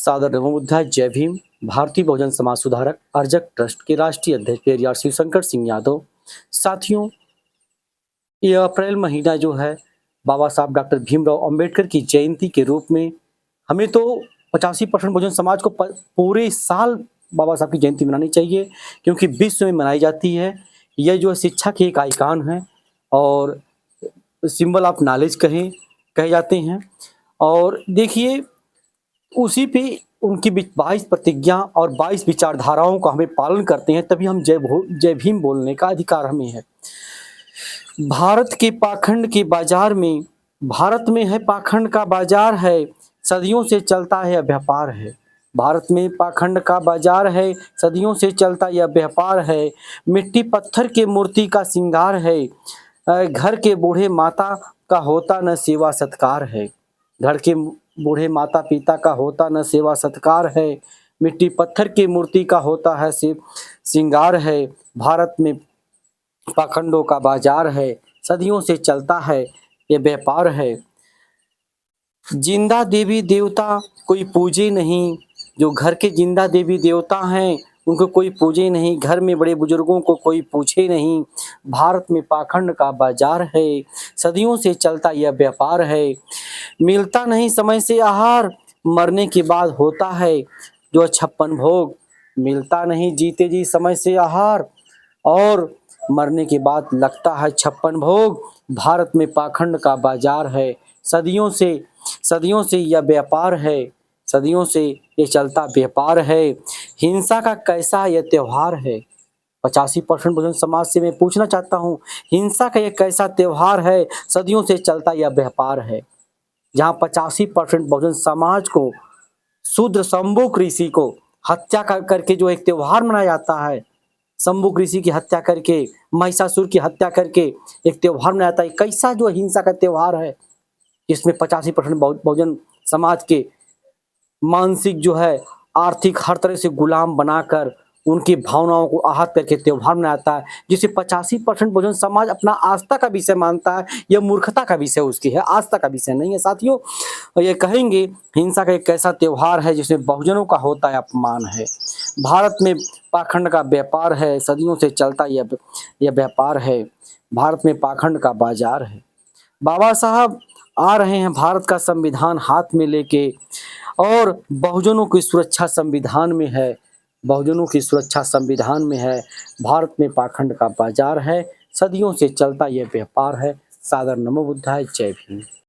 सादर नमो बुद्धाय। जय भीम। भारतीय बहुजन समाज सुधारक अर्जक ट्रस्ट के राष्ट्रीय अध्यक्ष पेरियार शिवशंकर सिंह यादव। साथियों, यह अप्रैल महीना जो है बाबा साहब डॉक्टर भीमराव अंबेडकर की जयंती के रूप में हमें तो 85% बहुजन समाज को पूरे साल बाबा साहब की जयंती मनानी चाहिए, क्योंकि विश्व में मनाई जाती है। यह जो शिक्षा के एक आइकान है और सिंबल ऑफ नॉलेज कहे जाते हैं। और देखिए, उसी पे उनकी 22 प्रतिज्ञा और 22 विचारधाराओं का हमें पालन करते हैं, तभी हम जय भीम बोलने का अधिकार हमें है। भारत के पाखंड के बाजार में, भारत में है पाखंड का बाजार है, सदियों से चलता है व्यापार है। भारत में पाखंड का बाजार है, सदियों से चलता यह व्यापार है। मिट्टी पत्थर के मूर्ति का श्रृंगार है, घर के बूढ़े माता का होता न सेवा सत्कार है। घर के बूढ़े माता पिता का होता न सेवा सत्कार है। मिट्टी पत्थर की मूर्ति का होता है श्रृंगार है। भारत में पाखंडों का बाजार है, सदियों से चलता है ये व्यापार है। जिंदा देवी देवता कोई पूजे नहीं, जो घर के जिंदा देवी देवता हैं उनको कोई पूजे नहीं। घर में बड़े बुजुर्गों को कोई पूछे नहीं। भारत में पाखंड का बाजार है, सदियों से चलता यह व्यापार है। मिलता नहीं समय से आहार, मरने के बाद होता है जो 56 भोग। मिलता नहीं जीते जी समय से आहार, और मरने के बाद लगता है 56 भोग। भारत में पाखंड का बाजार है, सदियों से यह व्यापार है, सदियों से ये चलता व्यापार है। हिंसा का कैसा यह त्योहार है। 85% बहुजन समाज से मैं पूछना चाहता हूँ, हिंसा का यह कैसा त्योहार है, सदियों से चलता यह व्यापार है। जहाँ 85% बहुजन समाज को, शूद्र शंभुक ऋषि को हत्या करके जो एक त्योहार मनाया जाता है, शंभुक ऋषि की हत्या करके, महिषासुर की हत्या करके एक त्योहार मनाया जाता है। कैसा जो हिंसा का त्योहार है, जिसमें 85% बहुजन समाज के मानसिक जो है, आर्थिक हर तरह से गुलाम बनाकर उनकी भावनाओं को आहत करके त्योहार मनाता है, जिसे 85% बहुजन समाज अपना आस्था का विषय मानता है। यह मूर्खता का विषय उसकी है, आस्था का विषय नहीं है। साथियों, ये कहेंगे हिंसा का एक ऐसा त्योहार है जिसमें बहुजनों का होता है अपमान है। भारत में पाखंड का व्यापार है, सदियों से चलता यह व्यापार है। भारत में पाखंड का बाजार है। बाबा साहब आ रहे हैं भारत का संविधान हाथ में लेके, और बहुजनों की सुरक्षा संविधान में है, बहुजनों की सुरक्षा संविधान में है। भारत में पाखंड का बाजार है, सदियों से चलता यह व्यापार है। सादर नमो बुद्धाय। जय भीम।